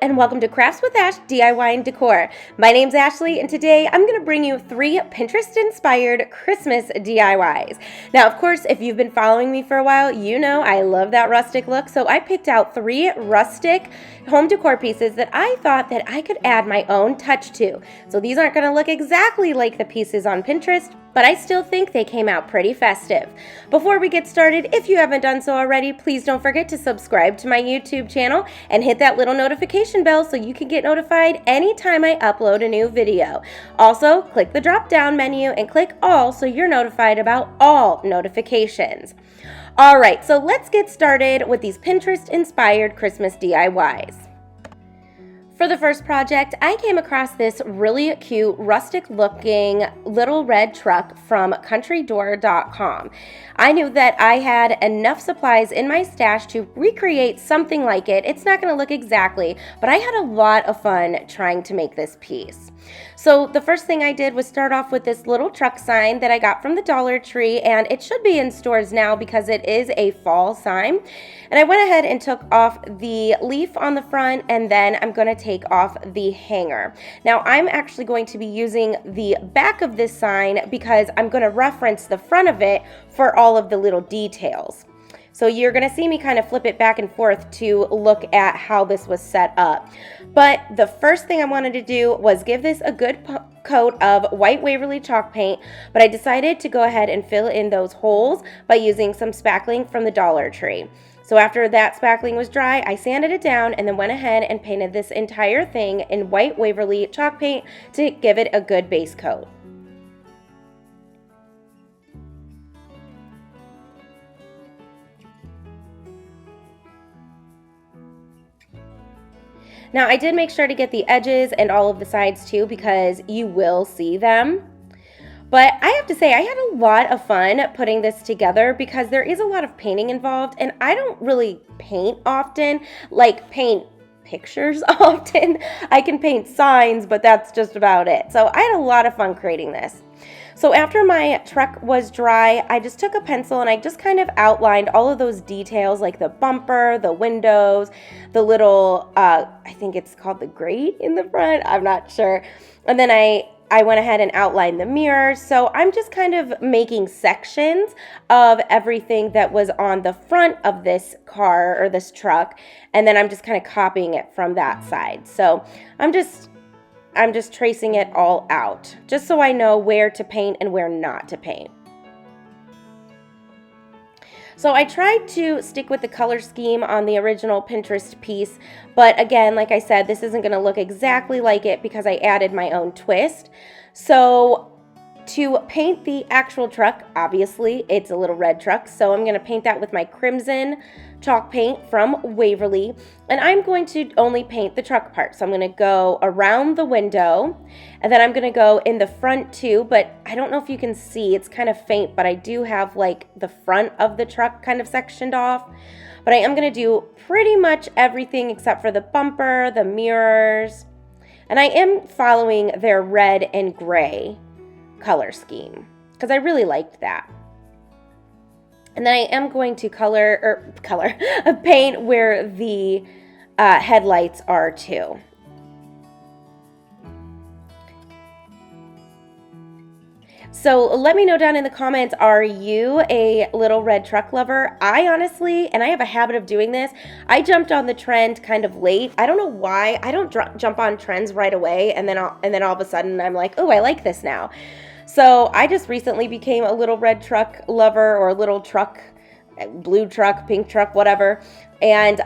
and welcome to Crafts with Ash DIY and Decor. My name's Ashley, and today I'm going to bring you 3 Pinterest-inspired Christmas DIYs. Now, of course, if you've been following me for a while, you know I love that rustic look, so I picked out 3 rustic home decor pieces that I thought that I could add my own touch to. So these aren't going to look exactly like the pieces on Pinterest, but I still think they came out pretty festive. Before we get started, if you haven't done so already, please don't forget to subscribe to my YouTube channel and hit that little notification bell so you can get notified anytime I upload a new video. Also, click the drop-down menu and click all so you're notified about all notifications. Alright, so let's get started with these Pinterest-inspired Christmas DIYs. For the first project, I came across this really cute, rustic-looking little red truck from countrydoor.com. I knew that I had enough supplies in my stash to recreate something like it. It's not going to look exactly, but I had a lot of fun trying to make this piece. So the first thing I did was start off with this little truck sign that I got from the Dollar Tree, and it should be in stores now because it is a fall sign. And I went ahead and took off the leaf on the front, and then I'm going to take off the hanger. Now I'm actually going to be using the back of this sign because I'm going to reference the front of it for all of the little details. So you're going to see me kind of flip it back and forth to look at how this was set up. But the first thing I wanted to do was give this a good coat of white Waverly chalk paint, but I decided to go ahead and fill in those holes by using some spackling from the Dollar Tree. So after that spackling was dry, I sanded it down and then went ahead and painted this entire thing in white Waverly chalk paint to give it a good base coat. Now I did make sure to get the edges and all of the sides too because you will see them. But I have to say I had a lot of fun putting this together because there is a lot of painting involved, and I don't really paint often, like paint pictures often. I can paint signs, but that's just about it. So I had a lot of fun creating this. So after my truck was dry, I just took a pencil and I just kind of outlined all of those details like the bumper, the windows, the little, I think it's called the grate in the front, I'm not sure. And then I went ahead and outlined the mirrors. So I'm just kind of making sections of everything that was on the front of this car or this truck. And then I'm just kind of copying it from that side. So I'm just tracing it all out, just so I know where to paint and where not to paint. So I tried to stick with the color scheme on the original Pinterest piece, but again, like I said, this isn't going to look exactly like it because I added my own twist. So to paint the actual truck, obviously it's a little red truck, so I'm going to paint that with my crimson chalk paint from Waverly, and I'm going to only paint the truck part. So I'm going to go around the window, and then I'm going to go in the front too, but I don't know if you can see, it's kind of faint, but I do have like the front of the truck kind of sectioned off. But I am going to do pretty much everything except for the bumper, the mirrors, and I am following their red and gray color scheme because I really liked that. And then I am going to paint where the headlights are too. So let me know down in the comments, are you a little red truck lover? I honestly, and I have a habit of doing this, I jumped on the trend kind of late. I don't know why. I don't jump on trends right away and then all of a sudden I'm like, oh, I like this now. So I just recently became a little red truck lover, or a little truck, blue truck, pink truck, whatever. And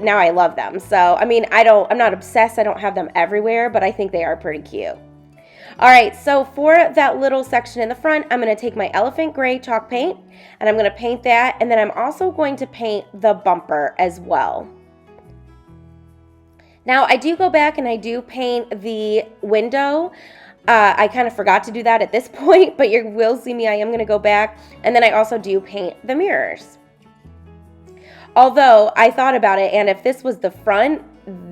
now I love them. So, I mean, I'm not obsessed. I don't have them everywhere, but I think they are pretty cute. All right, so for that little section in the front, I'm going to take my elephant gray chalk paint and I'm going to paint that. And then I'm also going to paint the bumper as well. Now I do go back and I do paint the window. I kind of forgot to do that at this point, but you will see me. I am going to go back, and then I also do paint the mirrors. Although I thought about it, and if this was the front,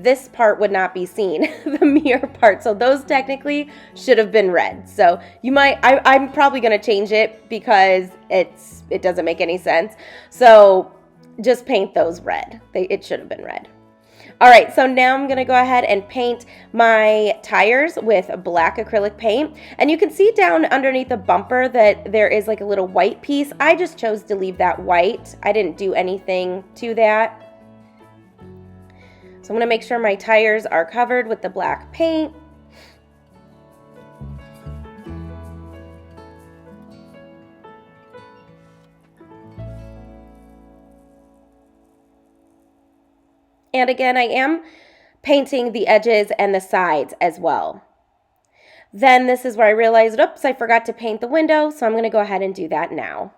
this part would not be seen, the mirror part. So those technically should have been red. So you might, I'm probably going to change it because it doesn't make any sense. So just paint those red. It should have been red. All right, so now I'm gonna go ahead and paint my tires with black acrylic paint. And you can see down underneath the bumper that there is like a little white piece. I just chose to leave that white. I didn't do anything to that. So I'm gonna make sure my tires are covered with the black paint. And again, I am painting the edges and the sides as well. Then this is where I realized, oops, I forgot to paint the window, so I'm going to go ahead and do that now.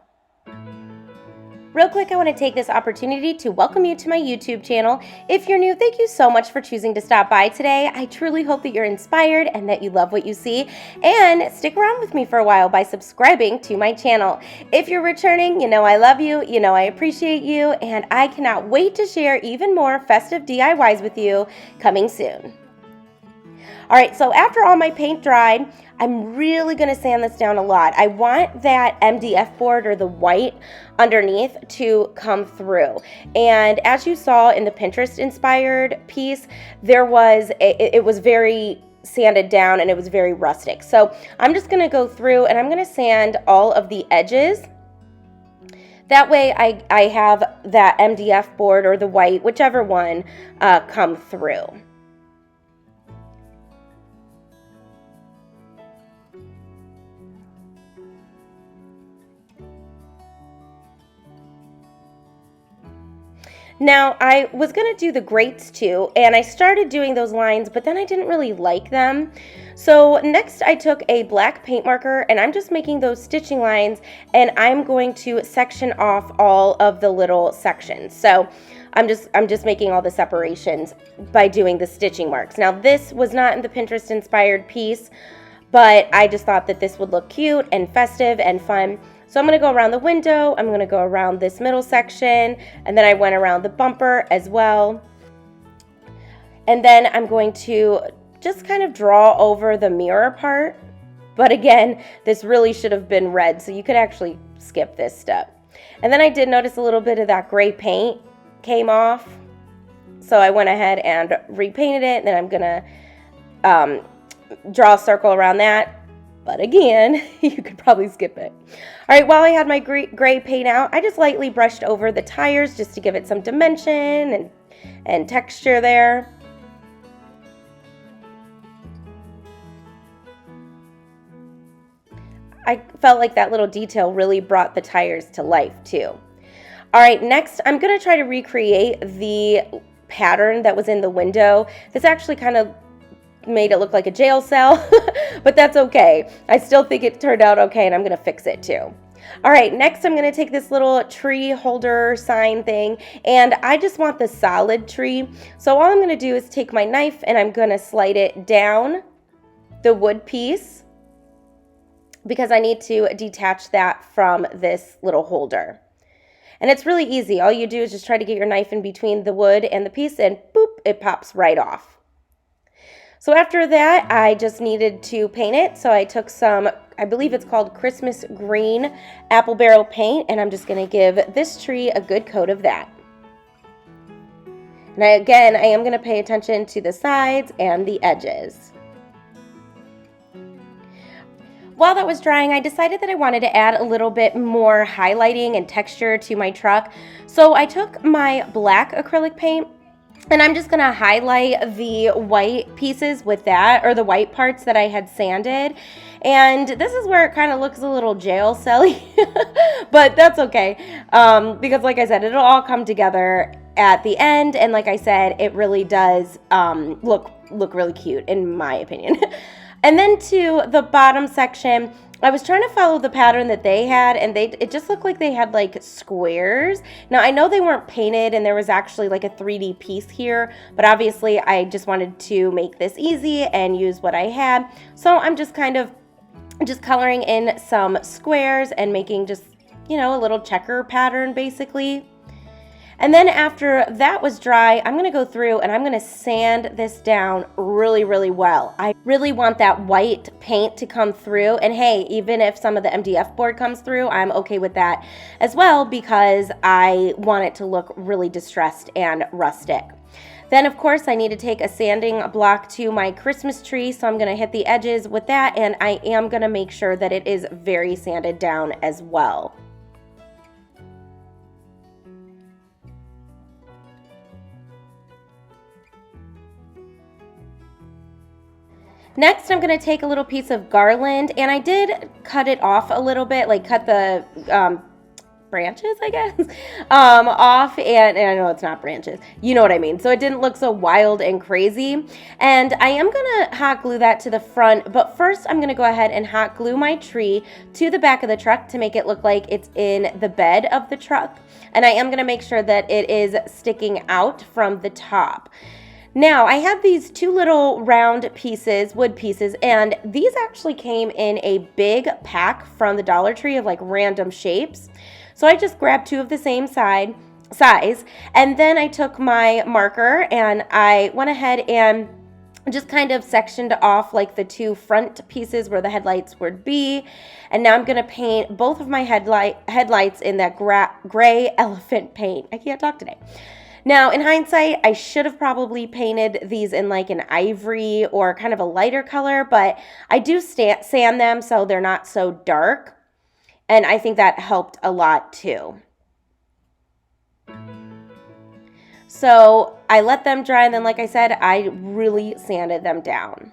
Real quick, I want to take this opportunity to welcome you to my YouTube channel. If you're new, thank you so much for choosing to stop by today. I truly hope that you're inspired and that you love what you see. And stick around with me for a while by subscribing to my channel. If you're returning, you know I love you, you know I appreciate you, and I cannot wait to share even more festive DIYs with you coming soon. All right, so after all my paint dried, I'm really going to sand this down a lot. I want that MDF board or the white underneath to come through. And as you saw in the Pinterest inspired piece, it was very sanded down and it was very rustic. So I'm just going to go through and I'm going to sand all of the edges. That way I have that MDF board or the white, whichever one, come through. Now, I was going to do the grates too, and I started doing those lines, but then I didn't really like them. So next I took a black paint marker, and I'm just making those stitching lines, and I'm going to section off all of the little sections. So I'm just making all the separations by doing the stitching marks. Now, this was not in the Pinterest inspired piece, but I just thought that this would look cute and festive and fun. So I'm going to go around the window, I'm going to go around this middle section, and then I went around the bumper as well. And then I'm going to just kind of draw over the mirror part. But again, this really should have been red, so you could actually skip this step. And then I did notice a little bit of that gray paint came off. So I went ahead and repainted it, and then I'm going to draw a circle around that. But again, you could probably skip it. All right, while I had my gray paint out, I just lightly brushed over the tires just to give it some dimension and texture there. I felt like that little detail really brought the tires to life too. All right, next I'm gonna try to recreate the pattern that was in the window. This actually kind of made it look like a jail cell, but that's okay. I still think it turned out okay, and I'm gonna fix it too. All right, next I'm gonna take this little tree holder sign thing, and I just want the solid tree. So all I'm gonna do is take my knife and I'm gonna slide it down the wood piece because I need to detach that from this little holder. And it's really easy. All you do is just try to get your knife in between the wood and the piece, and boop, it pops right off. So after that, I just needed to paint it. So I took some, I believe it's called Christmas green apple barrel paint, and I'm just going to give this tree a good coat of that. And again, I am going to pay attention to the sides and the edges. While that was drying, I decided that I wanted to add a little bit more highlighting and texture to my truck. So I took my black acrylic paint, and I'm just going to highlight the white pieces with that, or the white parts that I had sanded. And this is where it kind of looks a little jail celly, but that's okay. Because like I said, it'll all come together at the end. And like I said, it really does look really cute in my opinion. And then to the bottom section, I was trying to follow the pattern that they had, and it just looked like they had like squares. Now I know they weren't painted and there was actually like a 3D piece here, but obviously I just wanted to make this easy and use what I had. So I'm just kind of coloring in some squares and making just, you know, a little checker pattern basically. And then after that was dry, I'm gonna go through and I'm gonna sand this down really, really well. I really want that white paint to come through. And hey, even if some of the MDF board comes through, I'm okay with that as well because I want it to look really distressed and rustic. Then, of course, I need to take a sanding block to my Christmas tree, so I'm going to hit the edges with that, and I am going to make sure that it is very sanded down as well. Next, I'm going to take a little piece of garland, and I did cut it off a little bit, like cut the branches, I guess, off, and I know it's not branches, you know what I mean, so it didn't look so wild and crazy. And I am gonna hot glue that to the front, but first I'm gonna go ahead and hot glue my tree to the back of the truck to make it look like it's in the bed of the truck, and I am gonna make sure that it is sticking out from the top. Now, I have these two little round pieces, wood pieces, and these actually came in a big pack from the Dollar Tree of like random shapes. So I just grabbed two of the same size, and then I took my marker and I went ahead and just kind of sectioned off like the two front pieces where the headlights would be. And now I'm going to paint both of my headlights in that gray elephant paint. I can't talk today. Now, in hindsight, I should have probably painted these in like an ivory or kind of a lighter color, but I do sand them so they're not so dark, and I think that helped a lot too. So I let them dry, and then like I said, I really sanded them down.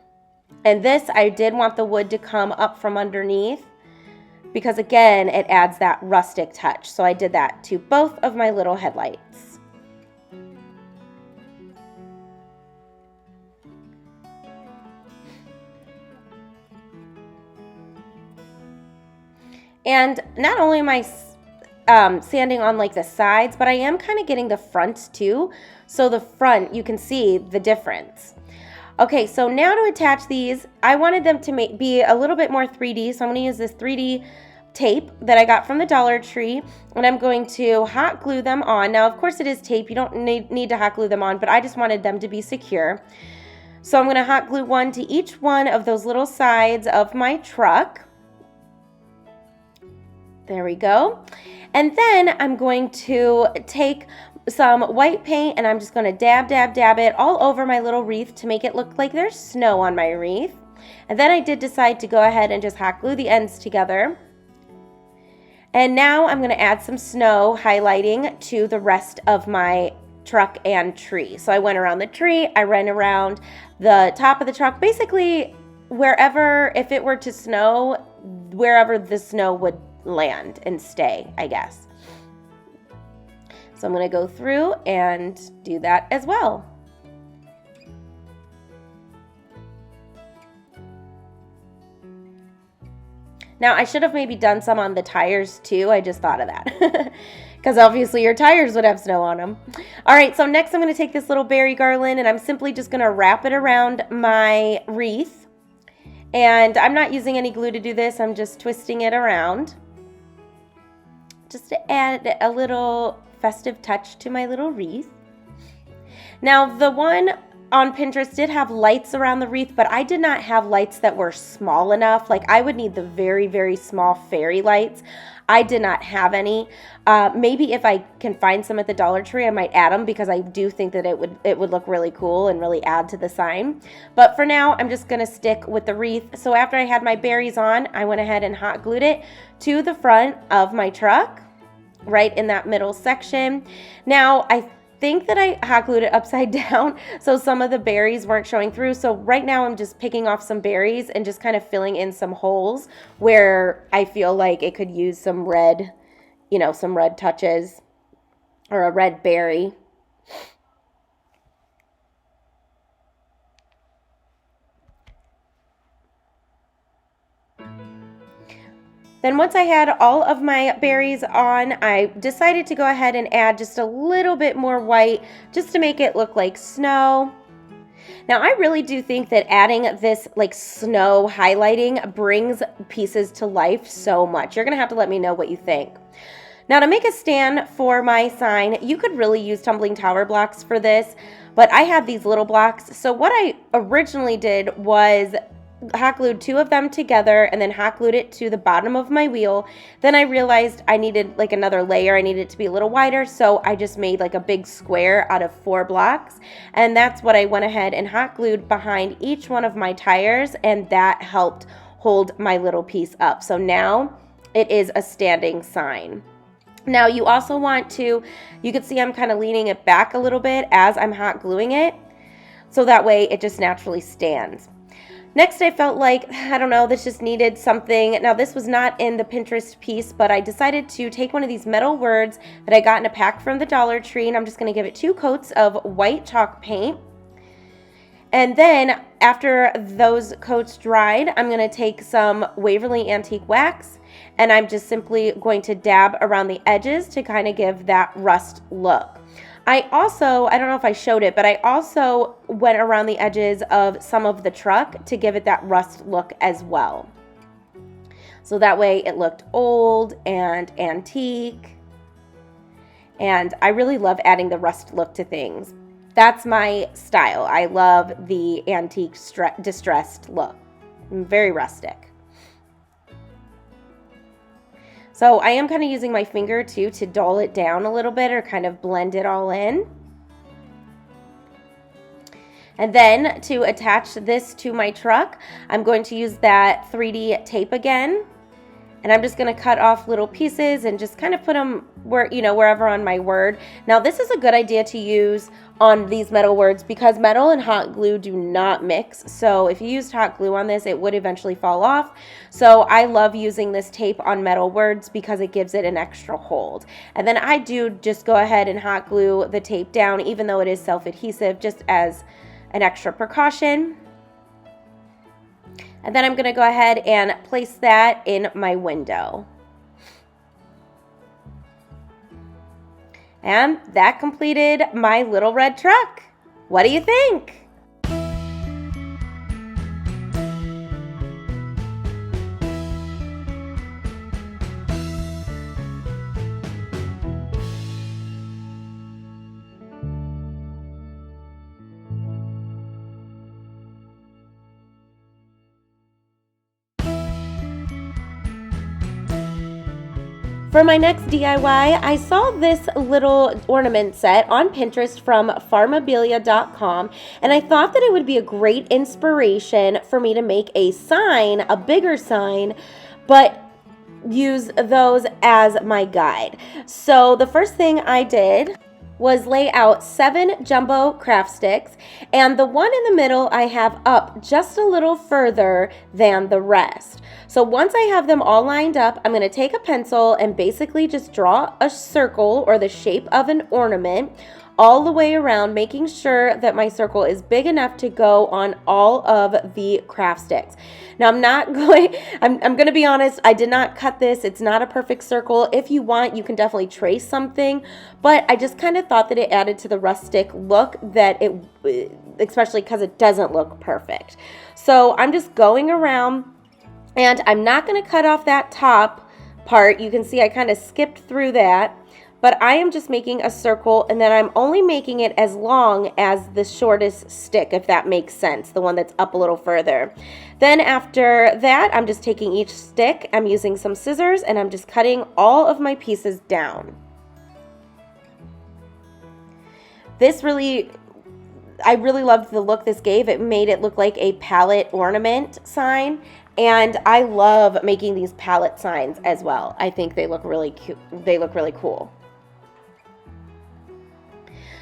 And this, I did want the wood to come up from underneath because, again, it adds that rustic touch. So I did that to both of my little headlights. And not only am I sanding on like the sides, but I am kind of getting the front too. So the front, you can see the difference. Okay, so now to attach these, I wanted them to be a little bit more 3D. So I'm going to use this 3D tape that I got from the Dollar Tree, and I'm going to hot glue them on. Now, of course, it is tape. You don't need to hot glue them on, but I just wanted them to be secure. So I'm going to hot glue one to each one of those little sides of my truck. There we go. And then I'm going to take some white paint and I'm just going to dab it all over my little wreath to make it look like there's snow on my wreath. And then I did decide to go ahead and just hot glue the ends together. And now I'm going to add some snow highlighting to the rest of my truck and tree. So I went around the tree, I ran around the top of the truck, basically wherever, if it were to snow, wherever the snow would land and stay, I guess. So I'm going to go through and do that as well. Now, I should have maybe done some on the tires too. I just thought of that. Because obviously your tires would have snow on them. All right, so next I'm going to take this little berry garland and I'm simply just going to wrap it around my wreath. And I'm not using any glue to do this. I'm just twisting it around, just to add a little festive touch to my little wreath. Now, the one on Pinterest did have lights around the wreath, but I did not have lights that were small enough. Like, I would need the very, very small fairy lights. I did not have any. Maybe if I can find some at the Dollar Tree, I might add them because I do think that it would look really cool and really add to the sign. But for now, I'm just going to stick with the wreath. So after I had my berries on, I went ahead and hot glued it to the front of my truck, right in that middle section. Now, I think that I hot glued it upside down, so some of the berries weren't showing through. So right now I'm just picking off some berries and just kind of filling in some holes where I feel like it could use some red, some red touches or a red berry. Then once I had all of my berries on, I decided to go ahead and add just a little bit more white just to make it look like snow. Now, I really do think that adding this like snow highlighting brings pieces to life so much. You're going to have to let me know what you think. Now, to make a stand for my sign, you could really use tumbling tower blocks for this, but I had these little blocks. So what I originally did was hot glued 2 of them together and then hot glued it to the bottom of my wheel. Then I realized I needed like another layer. I needed it to be a little wider, so I just made like a big square out of 4 blocks, and that's what I went ahead and hot glued behind each one of my tires, and that helped hold my little piece up. So now it is a standing sign. Now you also want to, you can see I'm kind of leaning it back a little bit as I'm hot gluing it, so that way it just naturally stands. Next, I felt like, I don't know, this just needed something. Now, this was not in the Pinterest piece, but I decided to take one of these metal words that I got in a pack from the Dollar Tree, and I'm just going to give it 2 coats of white chalk paint. And then, after those coats dried, I'm going to take some Waverly Antique Wax, and I'm just simply going to dab around the edges to kind of give that rust look. I don't know if I showed it, but I also went around the edges of some of the truck to give it that rust look as well. So that way it looked old and antique. And I really love adding the rust look to things. That's my style. I love the antique distressed look. Very rustic. So I am kind of using my finger too to dull it down a little bit or kind of blend it all in. And then to attach this to my truck, I'm going to use that 3D tape again. And I'm just going to cut off little pieces and just kind of put them wherever on my word. Now this is a good idea to use on these metal words because metal and hot glue do not mix. So if you used hot glue on this, it would eventually fall off. So I love using this tape on metal words because it gives it an extra hold. And then I do just go ahead and hot glue the tape down, even though it is self-adhesive, just as an extra precaution. And then I'm going to go ahead and place that in my window. And that completed my little red truck. What do you think? For my next DIY, I saw this little ornament set on Pinterest from farmabilia.com, and I thought that it would be a great inspiration for me to make a sign, a bigger sign, but use those as my guide. So the first thing I did was lay out 7 jumbo craft sticks, and the one in the middle I have up just a little further than the rest. So once I have them all lined up, I'm going to take a pencil and basically just draw a circle or the shape of an ornament all the way around, making sure that my circle is big enough to go on all of the craft sticks. Now I'm going to be honest, I did not cut this. It's not a perfect circle. If you want, you can definitely trace something, but I just kind of thought that it added to the rustic look that it, especially because it doesn't look perfect. So I'm just going around, and I'm not going to cut off that top part. You can see I kind of skipped through that. But I am just making a circle, and then I'm only making it as long as the shortest stick, if that makes sense, the one that's up a little further. Then after that, I'm just taking each stick, I'm using some scissors, and I'm just cutting all of my pieces down. I really loved the look this gave. It made it look like a pallet ornament sign. And I love making these pallet signs as well. I think they look really cute. They look really cool.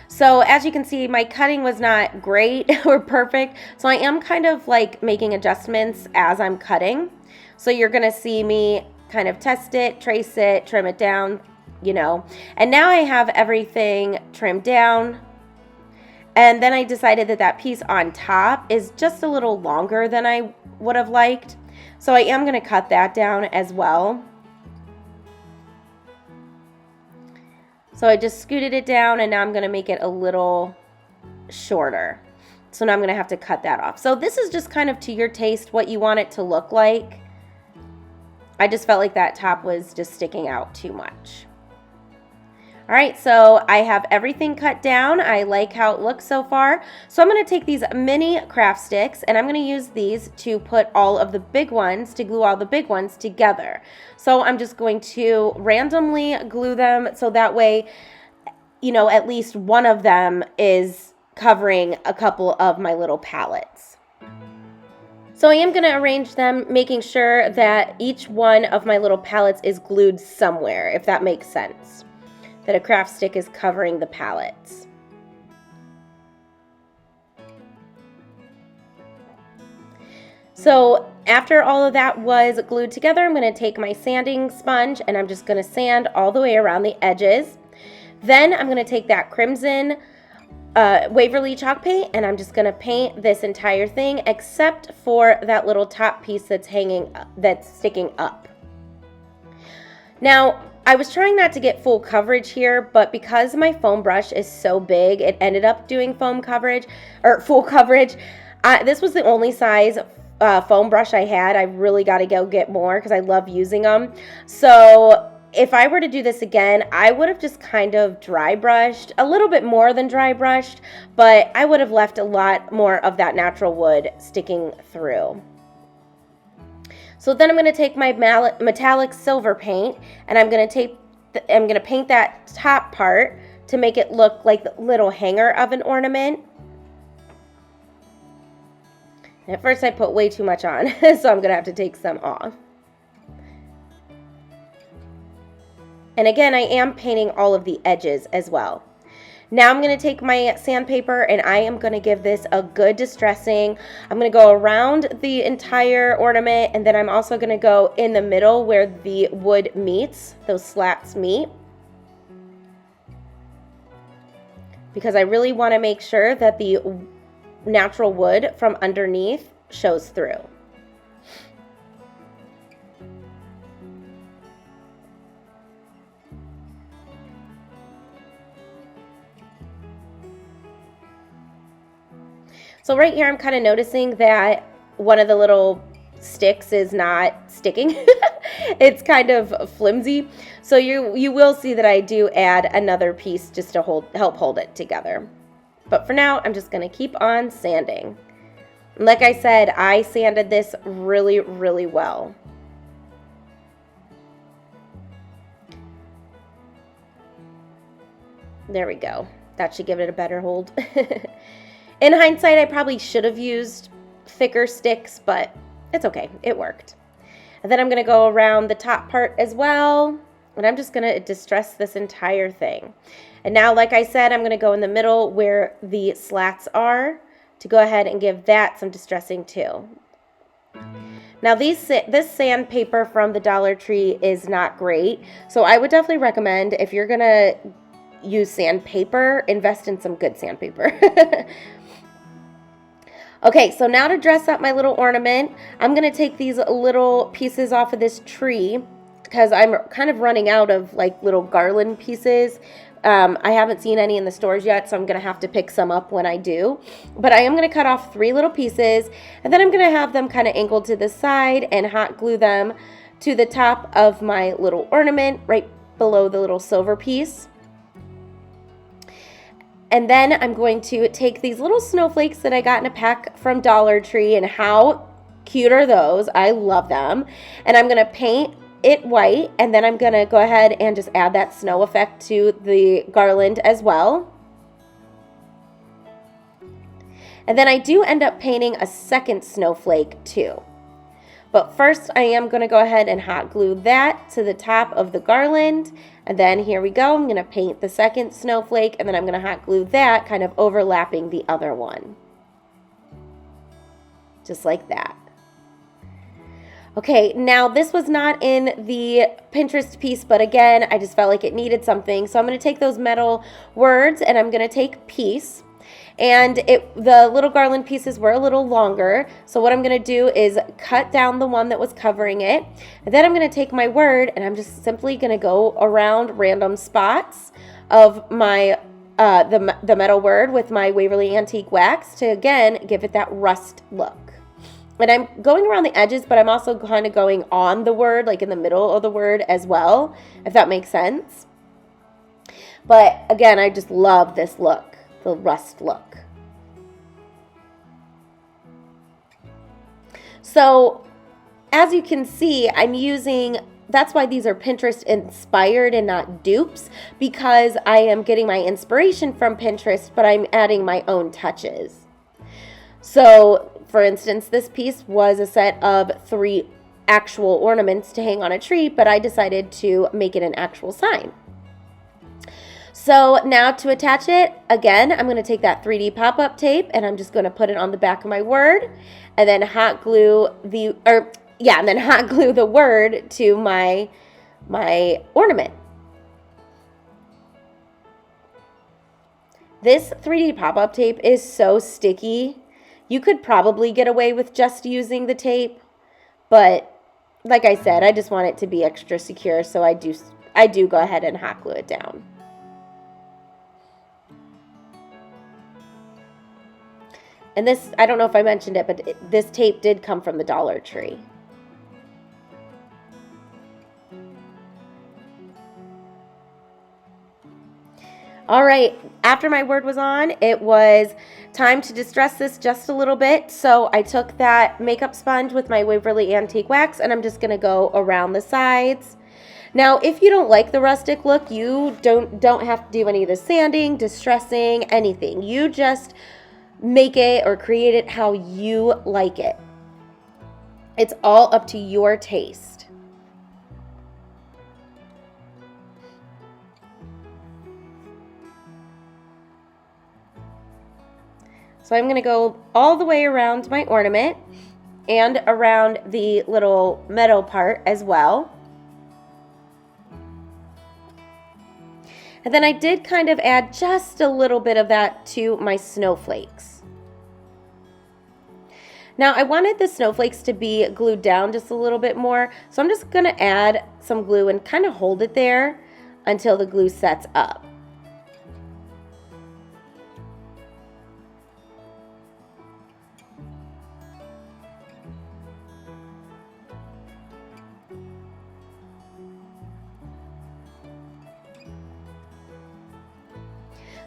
So as you can see, my cutting was not great or perfect. So I am kind of like making adjustments as I'm cutting. So you're going to see me kind of test it, trace it, trim it down, And now I have everything trimmed down. And then I decided that that piece on top is just a little longer than I would have liked. So I am going to cut that down as well. So I just scooted it down, and now I'm going to make it a little shorter. So now I'm going to have to cut that off. So this is just kind of to your taste what you want it to look like. I just felt like that top was just sticking out too much. All right, so I have everything cut down. I like how it looks so far. So I'm going to take these mini craft sticks and I'm going to use these to put all of the big ones, to glue all the big ones together. So I'm just going to randomly glue them so that way, you know, at least one of them is covering a couple of my little pallets. So I am going to arrange them, making sure that each one of my little pallets is glued somewhere, if that makes sense. That a craft stick is covering the pallets. So after all of that was glued together, I'm going to take my sanding sponge and I'm just going to sand all the way around the edges. Then I'm going to take that crimson Waverly chalk paint and I'm just going to paint this entire thing except for that little top piece that's sticking up. Now, I was trying not to get full coverage here, but because my foam brush is so big, it ended up doing full coverage. This was the only size foam brush I had. I really got to go get more because I love using them. So if I were to do this again, I would have just kind of dry brushed, a little bit more than dry brushed, but I would have left a lot more of that natural wood sticking through. So then I'm going to take my metallic silver paint and I'm going to paint that top part to make it look like the little hanger of an ornament. And at first I put way too much on, so I'm going to have to take some off. And again, I am painting all of the edges as well. Now I'm going to take my sandpaper and I am going to give this a good distressing. I'm going to go around the entire ornament and then I'm also going to go in the middle where the wood meets, those slats meet. Because I really want to make sure that the natural wood from underneath shows through. So right here, I'm kind of noticing that one of the little sticks is not sticking. It's kind of flimsy. So you will see that I do add another piece just to help hold it together. But for now, I'm just going to keep on sanding. Like I said, I sanded this really, really well. There we go. That should give it a better hold. In hindsight, I probably should have used thicker sticks, but it's okay. It worked. And then I'm going to go around the top part as well, and I'm just going to distress this entire thing. And now, like I said, I'm going to go in the middle where the slats are to go ahead and give that some distressing too. Now, this sandpaper from the Dollar Tree is not great, so I would definitely recommend if you're going to use sandpaper, invest in some good sandpaper. Okay, so now to dress up my little ornament, I'm going to take these little pieces off of this tree because I'm kind of running out of like little garland pieces. I haven't seen any in the stores yet, so I'm going to have to pick some up when I do. But I am going to cut off 3 little pieces, and then I'm going to have them kind of angled to the side and hot glue them to the top of my little ornament right below the little silver piece. And then I'm going to take these little snowflakes that I got in a pack from Dollar Tree, and how cute are those? I love them. And I'm going to paint it white, and then I'm going to go ahead and just add that snow effect to the garland as well. And then I do end up painting a second snowflake too. But first I am going to go ahead and hot glue that to the top of the garland. And then here we go. I'm going to paint the second snowflake, and then I'm going to hot glue that, kind of overlapping the other one. Just like that. Okay, now this was not in the Pinterest piece, but again, I just felt like it needed something. So I'm going to take those metal words and I'm going to take piece. And the little garland pieces were a little longer, so what I'm going to do is cut down the one that was covering it, and then I'm going to take my word and I'm just simply going to go around random spots of my the metal word with my Waverly Antique Wax to again give it that rust look. And I'm going around the edges, but I'm also kind of going on the word, like in the middle of the word as well, if that makes sense. But again, I just love this look, the rust look. So as you can see, I'm using, that's why these are Pinterest inspired and not dupes, because I am getting my inspiration from Pinterest, but I'm adding my own touches. So for instance, this piece was a set of 3 actual ornaments to hang on a tree, but I decided to make it an actual sign. So now to attach it, again, I'm going to take that 3D pop-up tape and I'm just going to put it on the back of my word and then hot glue the word to my ornament. This 3D pop-up tape is so sticky. You could probably get away with just using the tape, but like I said, I just want it to be extra secure, so I do go ahead and hot glue it down. And this, I don't know if I mentioned it, but this tape did come from the Dollar Tree. All right, after my word was on, it was time to distress this just a little bit. So I took that makeup sponge with my Waverly Antique Wax and I'm just gonna go around the sides. Now, if you don't like the rustic look, you don't have to do any of the sanding, distressing, anything. You just make it or create it how you like it. It's all up to your taste. So I'm going to go all the way around my ornament and around the little metal part as well. And then I did kind of add just a little bit of that to my snowflakes. Now I wanted the snowflakes to be glued down just a little bit more, so I'm just going to add some glue and kind of hold it there until the glue sets up.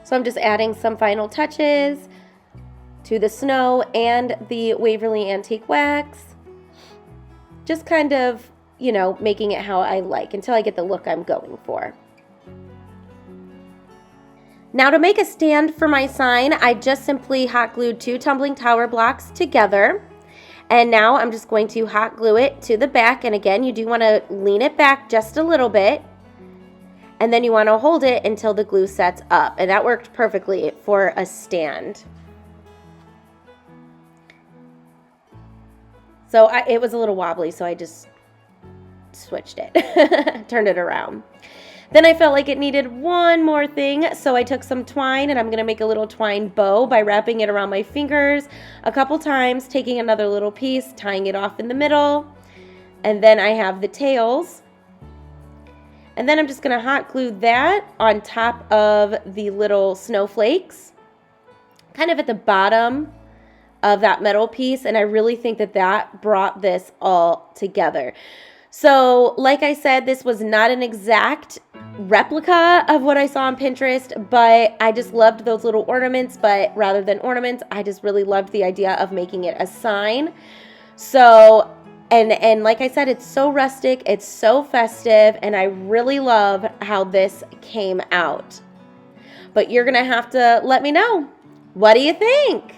So I'm just adding some final touches to the snow and the Waverly Antique Wax. Just kind of, you know, making it how I like until I get the look I'm going for. Now to make a stand for my sign, I just simply hot glued 2 tumbling tower blocks together. And now I'm just going to hot glue it to the back. And again, you do want to lean it back just a little bit. And then you want to hold it until the glue sets up. And that worked perfectly for a stand. So it was a little wobbly, so I just switched it, turned it around. Then I felt like it needed one more thing, so I took some twine and I'm going to make a little twine bow by wrapping it around my fingers a couple times, taking another little piece, tying it off in the middle. And then I have the tails. And then I'm just going to hot glue that on top of the little snowflakes, kind of at the bottom of that metal piece. And I really think that that brought this all together. So like I said, this was not an exact replica of what I saw on Pinterest, but I just loved those little ornaments. But rather than ornaments, I just really loved the idea of making it a sign. So And like I said, it's so rustic, it's so festive, and I really love how this came out. But you're going to have to let me know. What do you think?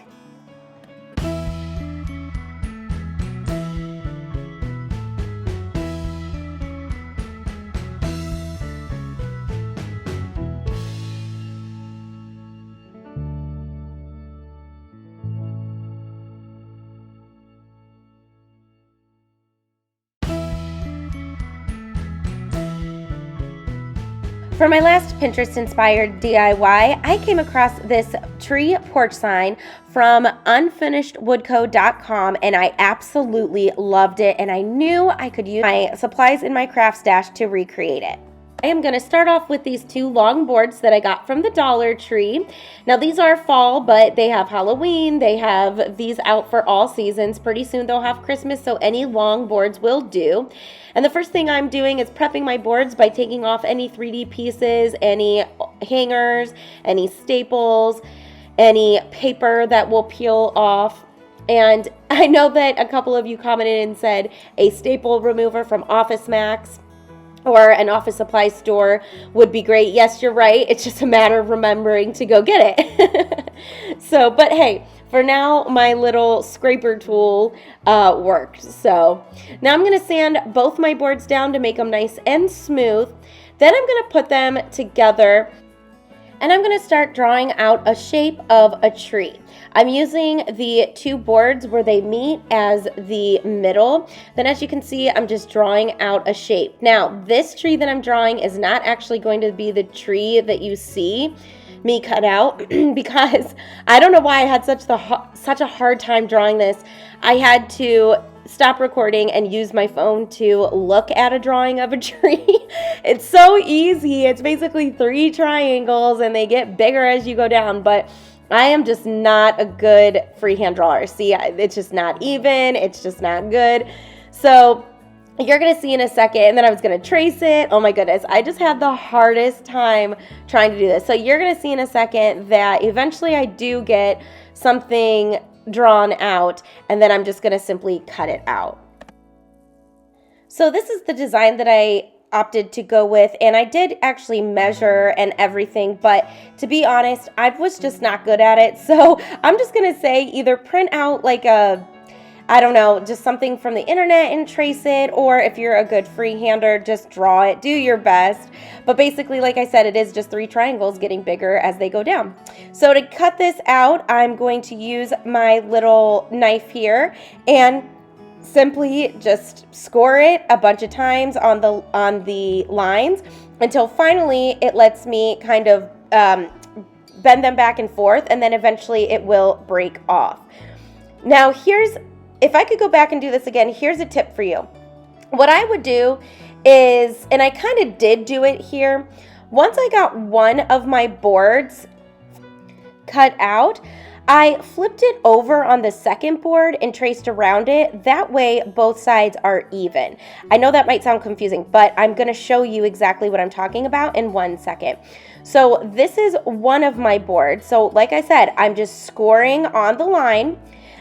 For my last Pinterest-inspired DIY, I came across this tree porch sign from unfinishedwoodco.com, and I absolutely loved it, and I knew I could use my supplies in my craft stash to recreate it. I am going to start off with these two long boards that I got from the Dollar Tree. Now these are fall, but they have Halloween. They have these out for all seasons. Pretty soon they'll have Christmas, so any long boards will do. And the first thing I'm doing is prepping my boards by taking off any 3D pieces, any hangers, any staples, any paper that will peel off. And I know that a couple of you commented and said a staple remover from Office Max or an office supply store would be great. Yes, you're right. It's just a matter of remembering to go get it. So, but hey, for now, my little scraper tool worked. So now I'm going to sand both my boards down to make them nice and smooth. Then I'm going to put them together and I'm going to start drawing out a shape of a tree. I'm using the two boards where they meet as the middle. Then as you can see, I'm just drawing out a shape. Now, this tree that I'm drawing is not actually going to be the tree that you see me cut out because I don't know why I had such a hard time drawing this. I had to stop recording and use my phone to look at a drawing of a tree. It's so easy. It's basically 3 triangles and they get bigger as you go down, but I am just not a good freehand drawer. See, it's just not even. It's just not good. So you're going to see in a second, and then I was going to trace it. Oh my goodness, I just had the hardest time trying to do this. So you're going to see in a second that eventually I do get something drawn out, and then I'm just going to simply cut it out. So this is the design that I opted to go with, and I did actually measure and everything, but to be honest, I was just not good at it. So I'm just going to say either print out like I don't know, just something from the internet and trace it, or if you're a good freehander, just draw it, do your best. But basically, like I said, it is just 3 triangles getting bigger as they go down. So to cut this out, I'm going to use my little knife here and simply just score it a bunch of times on the lines until finally it lets me kind of bend them back and forth, and then eventually it will break off. Now if I could go back and do this again, here's a tip for you. What I would do is, and I kind of did do it here, once I got one of my boards cut out, I flipped it over on the second board and traced around it. That way both sides are even. I know that might sound confusing, but I'm going to show you exactly what I'm talking about in 1 second. So this is one of my boards. So like I said, I'm just scoring on the line,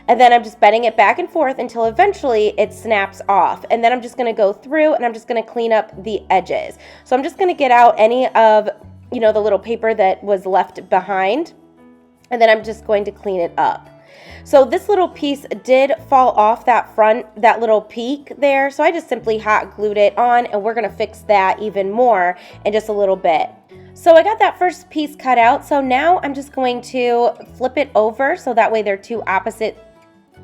and then I'm just bending it back and forth until eventually it snaps off. And then I'm just going to go through and I'm just going to clean up the edges. So I'm just going to get out any of, the little paper that was left behind. And then I'm just going to clean it up. So this little piece did fall off that little peak there. So I just simply hot glued it on, and we're going to fix that even more in just a little bit. So I got that first piece cut out. So now I'm just going to flip it over so that way they're 2 opposite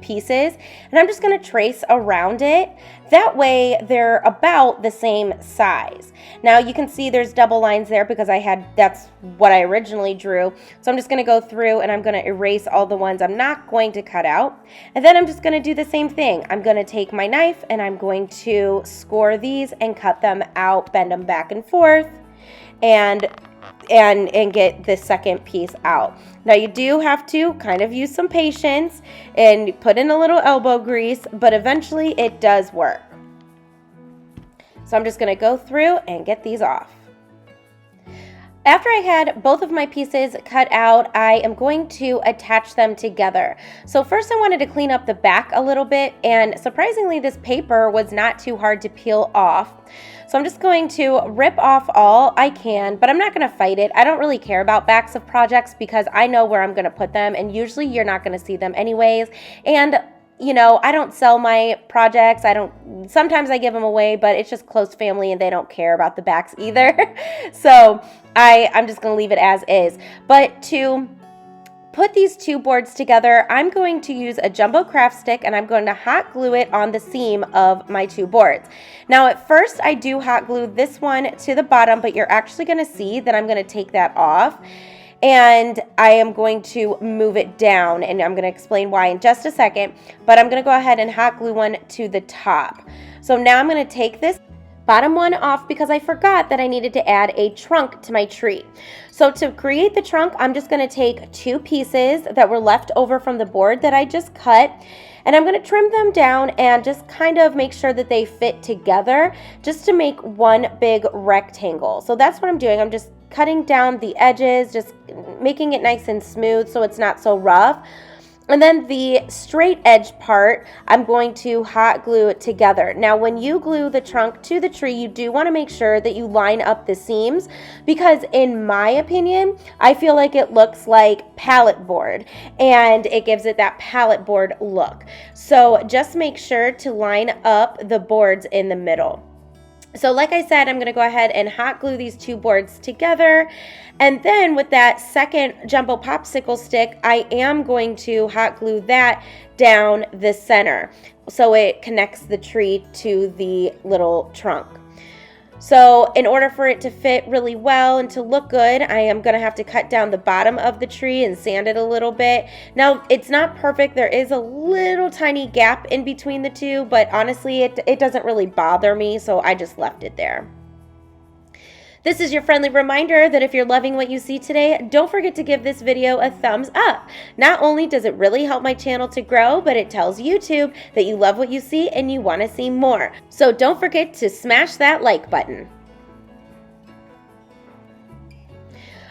pieces, and I'm just going to trace around it. That way they're about the same size. Now you can see there's double lines there because that's what I originally drew. So I'm just going to go through and I'm going to erase all the ones I'm not going to cut out. And then I'm just going to do the same thing. I'm going to take my knife and I'm going to score these and cut them out, bend them back and forth, and get this second piece out. Now you do have to kind of use some patience and put in a little elbow grease, but eventually it does work. So I'm just going to go through and get these off. After I had both of my pieces cut out, I am going to attach them together. So first I wanted to clean up the back a little bit, and surprisingly this paper was not too hard to peel off. So I'm just going to rip off all I can, but I'm not going to fight it. I don't really care about backs of projects because I know where I'm going to put them, and usually you're not going to see them anyways. And I don't sell my projects. Sometimes I give them away, but it's just close family and they don't care about the backs either. So I'm just going to leave it as is. But to put these 2 boards together, I'm going to use a jumbo craft stick and I'm going to hot glue it on the seam of my 2 boards. Now at first I do hot glue this one to the bottom, but you're actually going to see that I'm going to take that off. And I am going to move it down, and I'm going to explain why in just a second, but I'm going to go ahead and hot glue one to the top. So now I'm going to take this Bottom one off because I forgot that I needed to add a trunk to my tree. So to create the trunk, I'm just going to take 2 pieces that were left over from the board that I just cut, and I'm going to trim them down and just kind of make sure that they fit together just to make one big rectangle. So that's what I'm doing. I'm just cutting down the edges, just making it nice and smooth so it's not so rough. And then the straight edge part, I'm going to hot glue it together. Now, when you glue the trunk to the tree, you do want to make sure that you line up the seams because in my opinion, I feel like it looks like pallet board and it gives it that pallet board look. So just make sure to line up the boards in the middle. So like I said, I'm going to go ahead and hot glue these 2 boards together. And then with that second jumbo popsicle stick, I am going to hot glue that down the center so it connects the tree to the little trunk. So in order for it to fit really well and to look good, I am going to have to cut down the bottom of the tree and sand it a little bit. Now, it's not perfect. There is a little tiny gap in between the 2, but honestly, it doesn't really bother me, so I just left it there. This is your friendly reminder that if you're loving what you see today, don't forget to give this video a thumbs up. Not only does it really help my channel to grow, but it tells YouTube that you love what you see and you want to see more. So don't forget to smash that like button.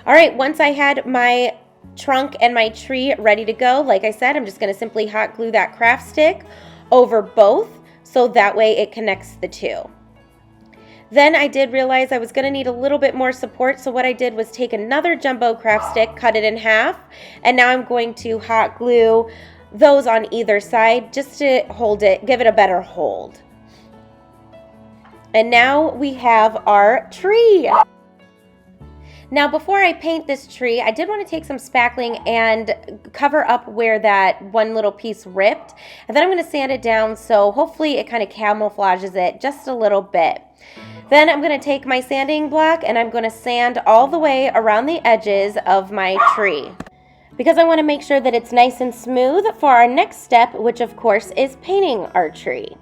All right, once I had my trunk and my tree ready to go, like I said, I'm just going to simply hot glue that craft stick over both so that way it connects the 2. Then I did realize I was going to need a little bit more support, so what I did was take another jumbo craft stick, cut it in half, and now I'm going to hot glue those on either side just to hold it, give it a better hold. And now we have our tree. Now before I paint this tree, I did want to take some spackling and cover up where that one little piece ripped, and then I'm going to sand it down so hopefully it kind of camouflages it just a little bit. Then I'm going to take my sanding block and I'm going to sand all the way around the edges of my tree because I want to make sure that it's nice and smooth for our next step, which of course is painting our tree.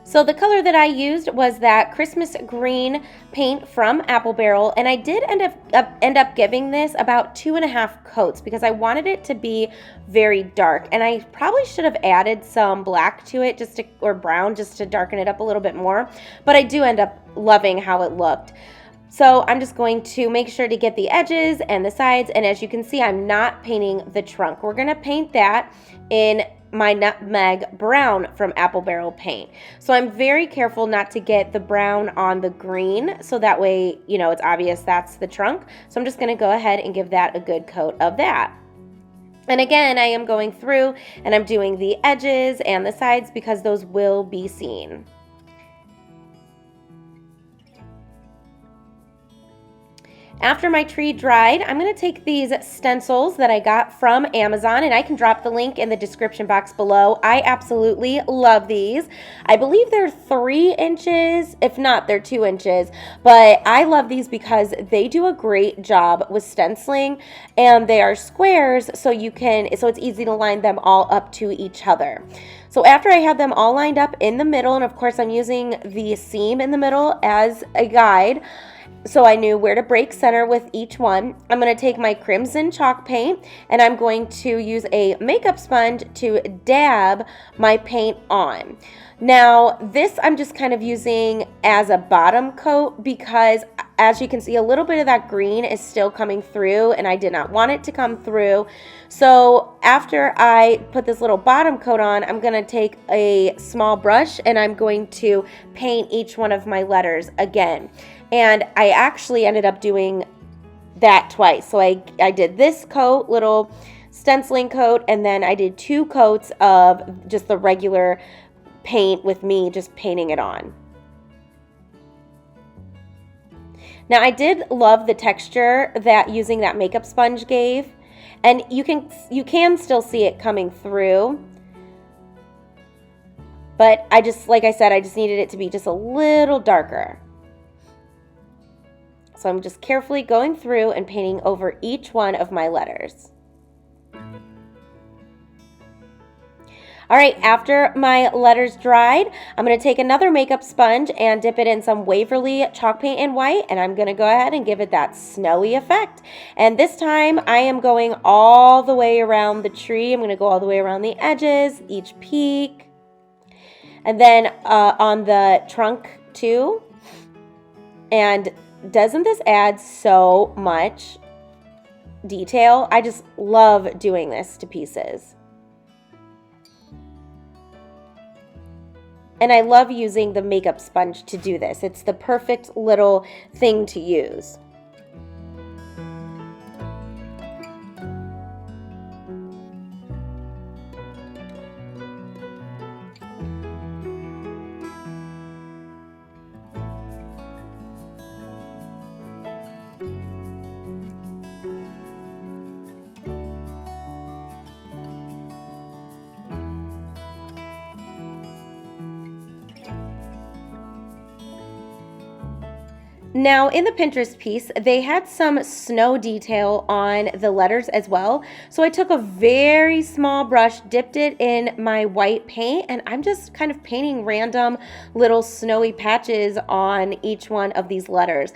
So the color that I used was that Christmas green paint from Apple Barrel, and I did end up giving this about 2.5 coats because I wanted it to be very dark, and I probably should have added some black to it or brown just to darken it up a little bit more, but I do end up loving how it looked. So I'm just going to make sure to get the edges and the sides, and as you can see, I'm not painting the trunk. We're going to paint that in my nutmeg brown from Apple Barrel paint. So I'm very careful not to get the brown on the green so that way, you know, it's obvious that's the trunk. So I'm just going to go ahead and give that a good coat of that. And again, I am going through and I'm doing the edges and the sides because those will be seen. After my tree dried, I'm going to take these stencils that I got from Amazon, and I can drop the link in the description box below. I absolutely love these. I believe they're 3 inches, if not, they're 2 inches, but I love these because they do a great job with stenciling, and they are squares, so it's easy to line them all up to each other. So after I had them all lined up in the middle, and of course I'm using the seam in the middle as a guide, so I knew where to break center with each one. I'm going to take my crimson chalk paint and I'm going to use a makeup sponge to dab my paint on. Now this I'm just kind of using as a bottom coat because as you can see a little bit of that green is still coming through and I did not want it to come through. So after I put this little bottom coat on, I'm going to take a small brush and I'm going to paint each one of my letters again. And I actually ended up doing that twice. So I did this coat, little stenciling coat, and then I did 2 coats of just the regular paint with me just painting it on. Now I did love the texture that using that makeup sponge gave, and you can still see it coming through. But like I said, I just needed it to be just a little darker. So I'm just carefully going through and painting over each one of my letters. All right, after my letters dried, I'm going to take another makeup sponge and dip it in some Waverly chalk paint in white, and I'm going to go ahead and give it that snowy effect. And this time I am going all the way around the tree. I'm going to go all the way around the edges, each peak, and then on the trunk too. And doesn't this add so much detail? I just love doing this to pieces. And I love using the makeup sponge to do this. It's the perfect little thing to use. Now in the Pinterest piece, they had some snow detail on the letters as well. So I took a very small brush, dipped it in my white paint, and I'm just kind of painting random little snowy patches on each one of these letters.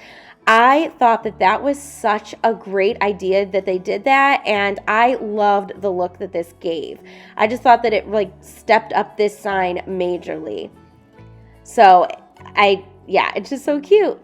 I thought that that was such a great idea that they did that, and I loved the look that this gave. I just thought that it like stepped up this sign majorly. So yeah, it's just so cute.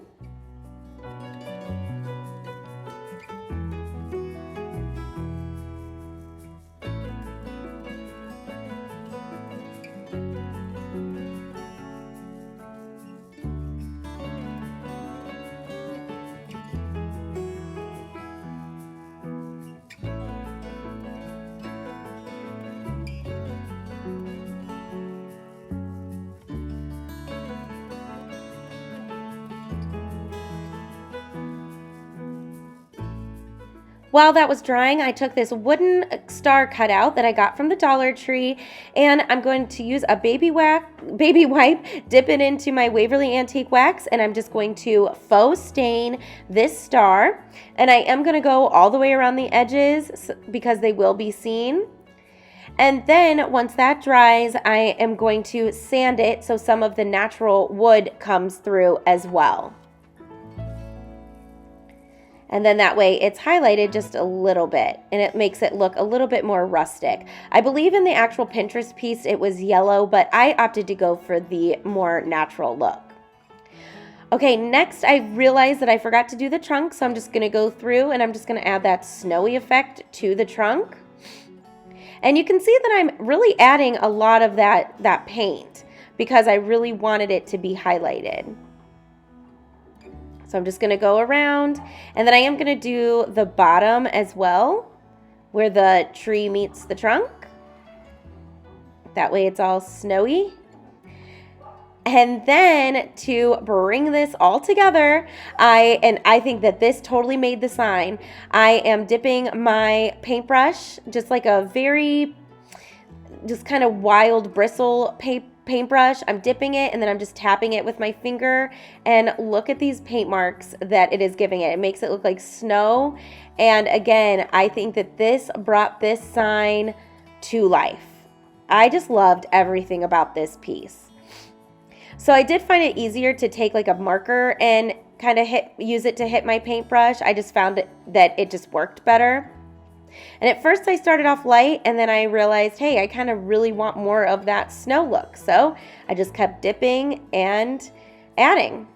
While that was drying, I took this wooden star cutout that I got from the Dollar Tree, and I'm going to use a baby wipe, dip it into my Waverly Antique Wax, and I'm just going to faux stain this star. And I am going to go all the way around the edges because they will be seen. And then once that dries, I am going to sand it so some of the natural wood comes through as well. And then that way it's highlighted just a little bit and it makes it look a little bit more rustic. I believe in the actual Pinterest piece it was yellow, but I opted to go for the more natural look. Okay, next I realized that I forgot to do the trunk, so I'm just gonna go through and I'm just gonna add that snowy effect to the trunk. And you can see that I'm really adding a lot of that paint because I really wanted it to be highlighted. So I'm just going to go around, and then I am going to do the bottom as well, where the tree meets the trunk. That way it's all snowy. And then to bring this all together, I think that this totally made the sign. I am dipping my paintbrush, just like a very, just kind of wild bristle paintbrush. I'm dipping it and then I'm just tapping it with my finger, and look at these paint marks that it is giving it. It makes it look like snow, and again, I think that this brought this sign to life. I just loved everything about this piece. So I did find it easier to take like a marker and kind of use it to hit my paintbrush. I just found that it just worked better. And at first I started off light, and then I realized, hey, I kind of really want more of that snow look. So I just kept dipping and adding.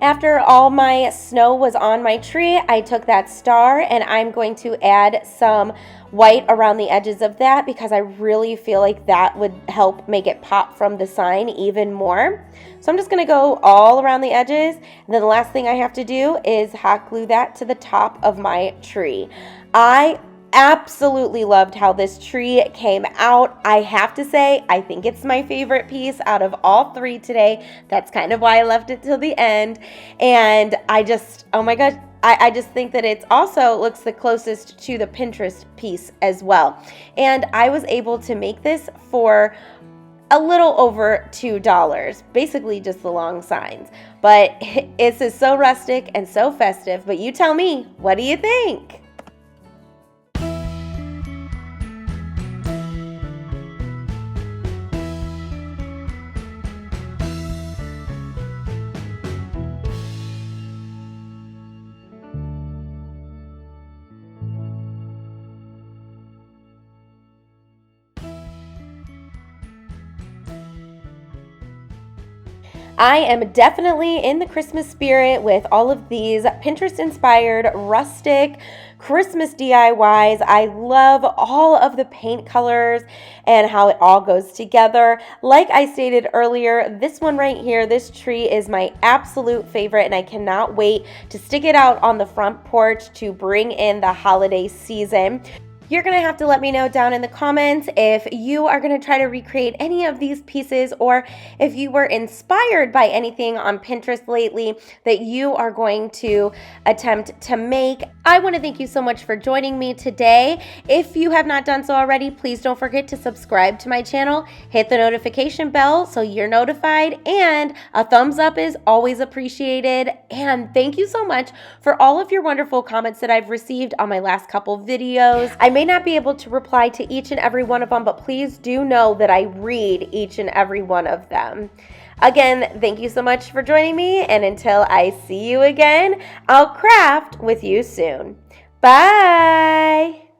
After all my snow was on my tree, I took that star and I'm going to add some white around the edges of that because I really feel like that would help make it pop from the sign even more. So I'm just going to go all around the edges, and then the last thing I have to do is hot glue that to the top of my tree. I absolutely loved how this tree came out. I have to say, I think it's my favorite piece out of all three today. That's kind of why I left it till the end. And I just, oh my gosh, I just think that it also looks the closest to the Pinterest piece as well. And I was able to make this for a little over $2, basically just the long signs. But this is so rustic and so festive. But you tell me, what do you think? I am definitely in the Christmas spirit with all of these Pinterest-inspired rustic Christmas DIYs. I love all of the paint colors and how it all goes together. Like I stated earlier, this one right here, this tree is my absolute favorite, and I cannot wait to stick it out on the front porch to bring in the holiday season. You're going to have to let me know down in the comments if you are going to try to recreate any of these pieces, or if you were inspired by anything on Pinterest lately that you are going to attempt to make. I want to thank you so much for joining me today. If you have not done so already, please don't forget to subscribe to my channel, hit the notification bell so you're notified, and a thumbs up is always appreciated. And thank you so much for all of your wonderful comments that I've received on my last couple videos. I may not be able to reply to each and every one of them, but please do know that I read each and every one of them. Again, thank you so much for joining me, and until I see you again, I'll craft with you soon. Bye!